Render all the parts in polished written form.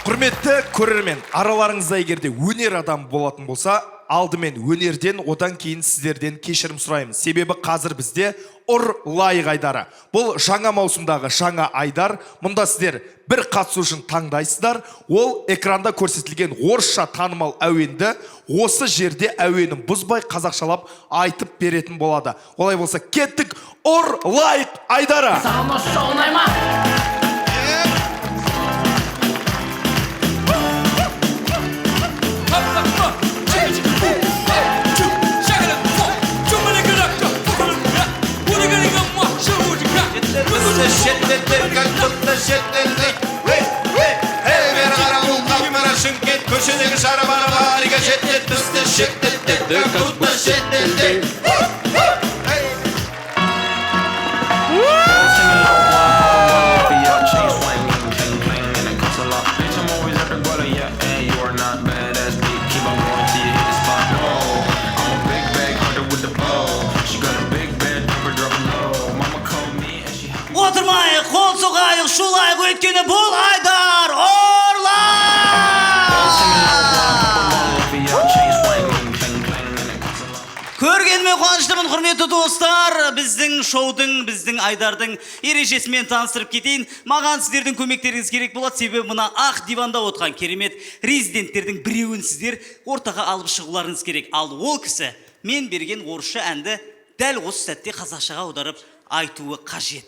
Құрметті көрермен, араларыңызда егерде өнер адам болатын болса, алдымен өнерден, одан кейін сіздерден кешірім сұраймыз. Себебі қазір бізде лайық айдары. Бұл жаңа маусымдағы жаңа айдар. Мұнда сіздер бір қатысушын таңдайсыздар. Ол экранда көрсетілген орысша танымал әуенді осы жерде әуенін бұзбай қазақшалап айтып беретін болады. Олай болса, кеттік лайық айдары. Şeddetler kalkıpta şeddetler Her karavul kalkmara şınket Köşedeki şarabara harika şeddetler Şeddetler kalkıpta şeddetler Oturmayın, kol sokayın, şulayın, ötkeni bol aydar, Көргеніме қуаныштымын, құрметті достар. Біздің шоудың, біздің айдардың ережесімен таныстырып кетейін. Маған сіздердің көмектеріңіз керек болады. Себебі мына ақ диванда отқан керемет резиденттердің біреуін сіздер ортаға алып шығуларыңыз керек. Ал ол кісі мен берген орысша әнді дәл осы сәтте қазақшаға аударып айтуы қажет.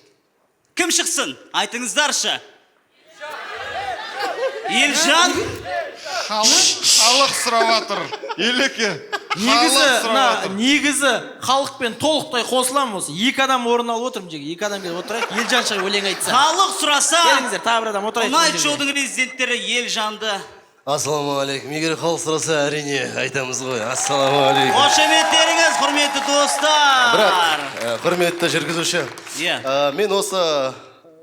Кім шықсын? Айтыңыздаршы. Елжан? Халық сұраватыр. Елеке. Негізі халықпен толықтай қосыламын осы. Екі адам орын алып отырмын жеге. Екі адам келіп отырайық. Елжан шығып өлең айтса. Халық сұраса. Келіңіздер, тағы бір адам отырайық. Ұнай шоудың резиденттері Елжанды. Ассалаумағалейкум. Егер халық сұраса, әрине айтамыз ғой. Ассалаумағалейкум. Қошеметтеріңіз, құрметті достар. Бірақ, құрметті жүргізуші. Мен осы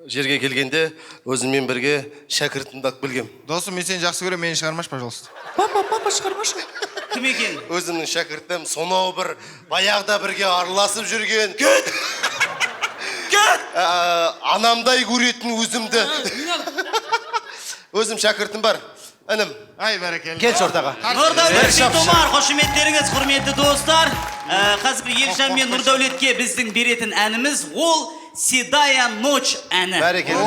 жерге келгенде өзіммен бірге шәкіртімді ақ білгем. Досым, мен сені жақсы көрем, мені шығармаш, пожалуйста. Папа, шығармашы. Кім екен? Өзімнің шәкіртім сонау бір баяғыда бірге араласып жүрген. Анамдай көретін өзімді. Өзім шәкіртім бар. Інім. Ай, бәрекелді. Келші ортаға. Нұрдәулет Бектомар, қошеметтеріңіз, құрметті достар. Қазір Елжан мен Нұрдәулетке біздің беретін әніміз ол Седая ночь әні. Бәрекелді.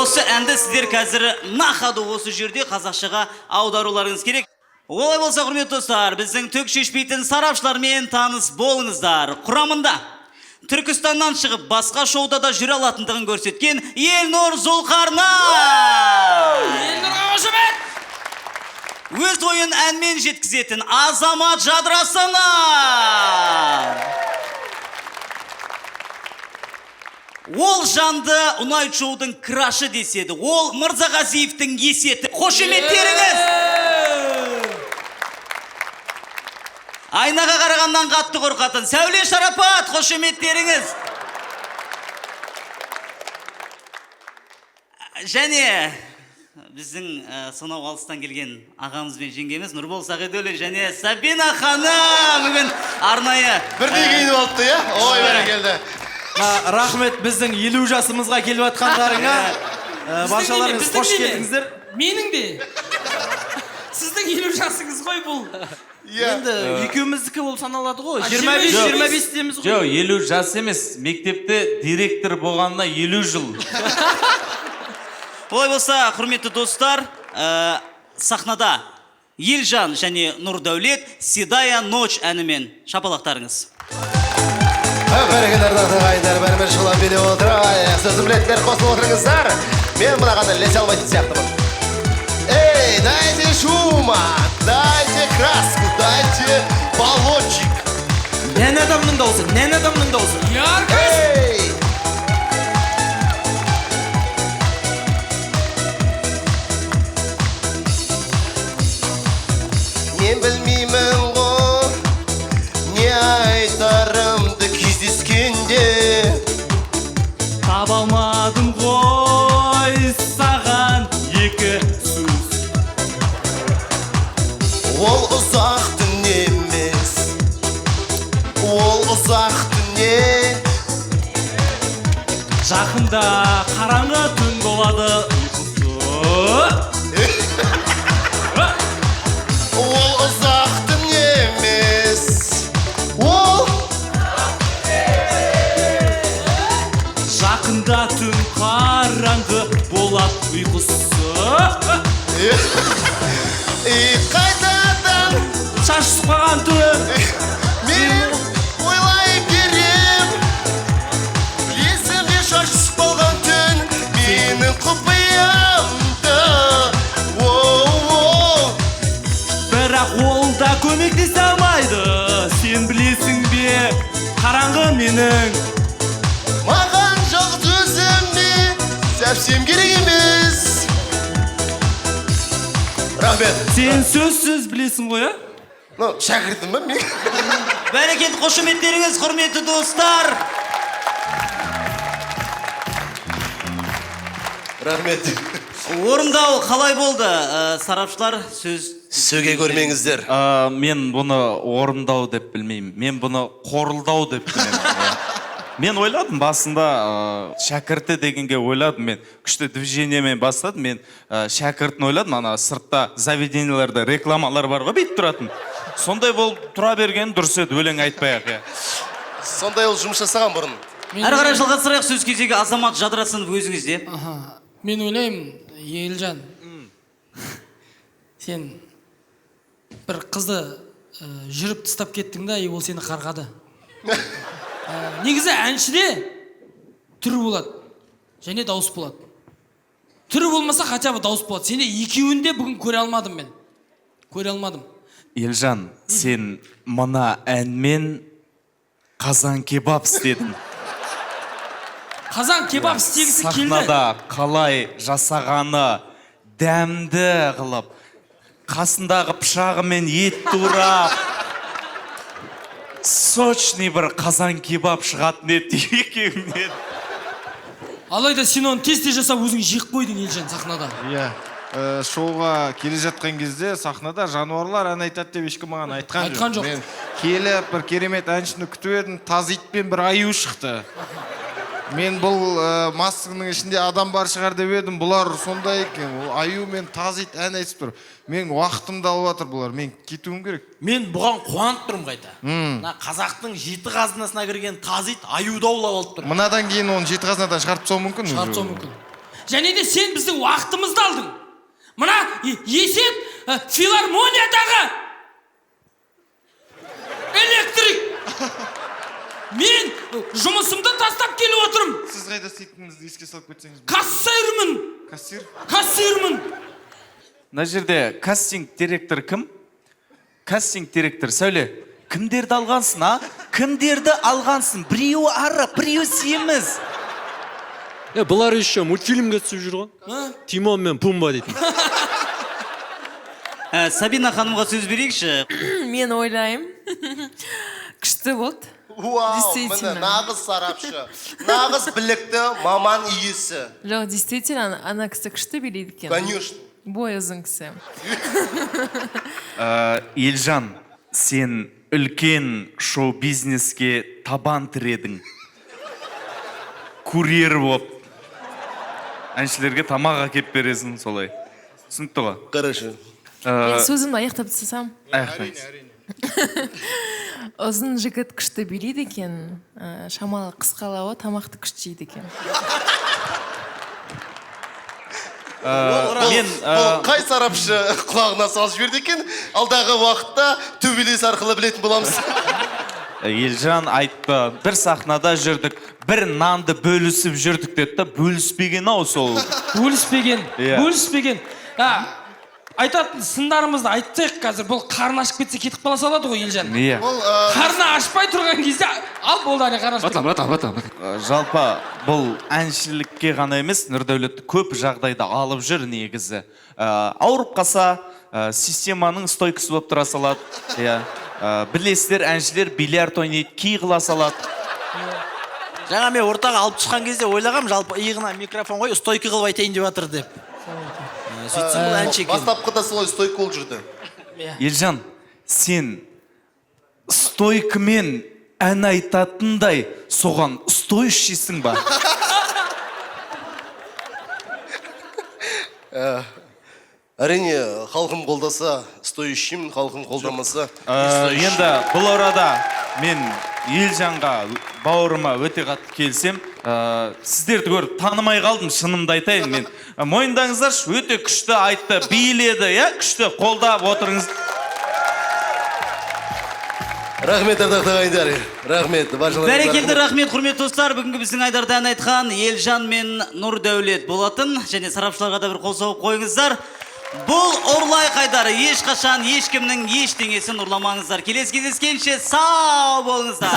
Осы әнді сіздер қазір нақаду осы жерде қазақшаға аударуларыңыз керек. Олай болса, құрметті достар, біздің түк шешпейтін сарапшылармен таныс болыңыздар. Құрамында Түркістаннан шығып басқа шоуда да жүре алатындығын көрсеткен Елнұр Зұлқарна. Өз ойын әнмен жеткізетін Азамат Жадрасана. Ол жанды Ұнай шоудың крашы деседі. Ол Мырзағазиевтің есеті. Қошеметтеріңіз! Айнаға қарағаннан қатты қорқатын. Сәуле Шарапат, қошеметтеріңіз! Және біздің сонау алыстан келген ағамыз бен жеңгеміз Нұрбол Сағидөлі және Сабина ханым бүгін арнайы Бірдей кейін болыпты, я? Ой, бәрекелді. Рахмет біздің 50 жасымызға келіп атқандарыңа. Баршаларыңыз қош келдіңіздер. Менің де. Сіздің 50 жасыңыз ғой бұл. Енді екеуміздікі болып саналады ғой. 25 дейміз ғой. Жоқ, 50 жас емес. Мектепте директор болғанына 50 жыл. Олай болса, құрметті достар, сахнада Елжан және Нұрдәулет Седая ночь әнімен шапалақтарыңыз. Бәрекелдерді ағайындар, бәрі-бір шулап бере отырайық. Сөзім білеттер қосылып отырыңыздар. Мен мынағаны лесе алмайтын сияқтымын. Эй, дайте шума, дайте краску, дайте баллончик. Нән адамның даусы. Эй! Мен білмеймін ғой, не айтарымды кездескенде. Таба алмадым ғой саған екі сөз. Ол ұзақ түн емес, ол ұзақ түннен. Жақында қараңғы түн болады ұйқысы. Қайтадан Шаш сұқпаған түн. мен ойлай берем. Есімде шашсыз болған түн менің құпиямда. Оу-оу. Бірақ ол да көмектесе алмайды. Сен білесің бе, қараңғы менің. Маған жоқ төзімде совсем керек емес. Рахмет. Сен сөзсіз білесің ғой, Ну, шәкіртім ба мен? Бәрекелді қошеметтеріңіз, құрметті достар. Рахмет. Орындау қалай болды? Сарапшылар сөз. Сөге көрмеңіздер. Мен бұны орындау деп білмеймін. Мен бұны қорылдау деп білемін. Мен ойладым басында шәкірті дегенге ойладым. Мен күшті движениемен бастадым. Мен шәкіртін ойладым. Ана сыртта заведенияларда рекламалар бар ғой, бүйтіп тұратын. Сондай болып тұра берген дұрыс еді, өлең айтпай-ақ. Сондай ол жұмыс жасаған бұрын. Әрі қарай жалғастырайық, сөз кезегі Азамат Жадырасынов өзіңізде. Мен ойлаймын, Елжан, сен бір қызды жүріп тастап кеттің да, ол сені қарғады. Негізі әншіде түрі болады, және дауыс болады. Түрі болмаса, хотя бы дауыс болады. Сені екеуінде бүгін көре алмадым мен. Көре алмадым. Елжан, сен мына әнмен қазан кебап істедің. Қазан кебап істегісі келді. Сахнада қалай жасағаны дәмді қылып, қасындағы пышағымен ет турап, сочный бір қазан кебап шығатын еді екеуінен. Алайда сен оны тез жасап өзің жек қойдың, Елжан, сахнада. Иә. Шоуға келе жатқан кезде сахнада жануарлар ән айтады деп ешкім маған айтқан жоқ. Мен келіп бір керемет әншіні күтіп едім, таз ит пен бір аю шықты. Мен бұл маскының ішінде адам бар шығар деп едім, бұлар сондай екен. Аю мен таз ит ән айтып тұр. Мен уақытымды алып жатыр бұлар. Мен кетуім керек. Мен бұған қуанып тұрмын қайта. Қазақтың 7 қазынасына кірген таз ит аюды аулап алып тұр. Мынадан кейін оны 7 қазынадан шығарып тастау мүмкін. Шығарып тастау мүмкін. Және де сен біздің уақытымызды алдың. Мына Есет филармониядағы электрик. Мен жұмысымды тастап келіп отырмын. Сіз қайда істейтініңізді еске салып кетсеңіз. Кассирмін. Кассирмін. Мына жерде кастинг директор кім? Кастинг директор Сәуле. Кімдерді алғансың, а? Кімдерді алғансың? Біреуі ары, біреуі семіз. Бұлар еще мультфильмге түсіп жүрген. Тимон мен Пумба дейтін. Сабина ханымға сөз берейікші. Мен ойлаймын. Күшті болды. Вау, міне нағыз сарапшы. Нағыз білікті маман иесі. Жоқ, действительно, ана кісі күшті билейді екен. Конечно. Бой ұзын кісі. Елжан, сен үлкен шоу-бизнеске табан тіредің. Курьер болып. Әншілерге тамақ әкеп бересің солай. Түсінікті ғой? Қарашы. Мен сөзімді аяқтап тастасам. Аяқтаңыз. Ұзын жігіт күшті билейді екен. Шамалы қысқалауы тамақты күшті жейді екен. Бұл қай сарапшы құлағына салып жіберді екен? Алдағы уақытта төбелес арқылы білетін боламыз. Елжан айтты, бір сахнада жүрдік, бір нанды бөлісіп жүрдік деді, бөліспеген ау сол. Бөліспеген. Айтатын сындарымызды айтсақ қазір, бұл қарны ашып кетсе кетіп қала салады ғой, Елжан. Иә. Қарны ашпай тұрған кезде, ал болды әне қарны ашпай. Жалпы бұл әншілікке ғана емес, Нұрдәулетті көп жағдайда алып жүр негізі. Ауырып қалса, системаның стойкасы болып тұра салады. Білесіздер, әншілер бильярд ойнайды, кей қыла салады. Жаңа мен ортаға алып шыққан кезде ойлағам, жалпы иығына микрофон қой, стойкі қылып айтайын деп жатыр деп. Сөйтсем бұл әнші екен. Бастапқыда солай стойк болып жүрді. Елжан, сен стойкімен ән айтатындай соған стойшисің ба? Әрине, халқым қолдаса, стоящим, халқым қолдамаса. Енді бұл орада мен Елжанға, бауырыма өте қатты келсем. Сіздерді көріп танымай қалдым, шынымды айтайын мен. Мойындаңыздаршы, өте күшті айтты, биледі, күшті қолдап отырыңыз. Рахмет, ардақтаған Айдар. Рахмет. Бәрекелді рахмет, құрметті достар. Бүгінгі біздің Айдарда ән айтқан Елжан мен Нұрдәулет болатын. Және сарапшыларға да бір қол соғып қойыңыздар. Бұл ұрлай қайдары ешқашан ешкімнің ештеңесін ұрламаңыздар. Келесі кездескенше сау болыңыздар.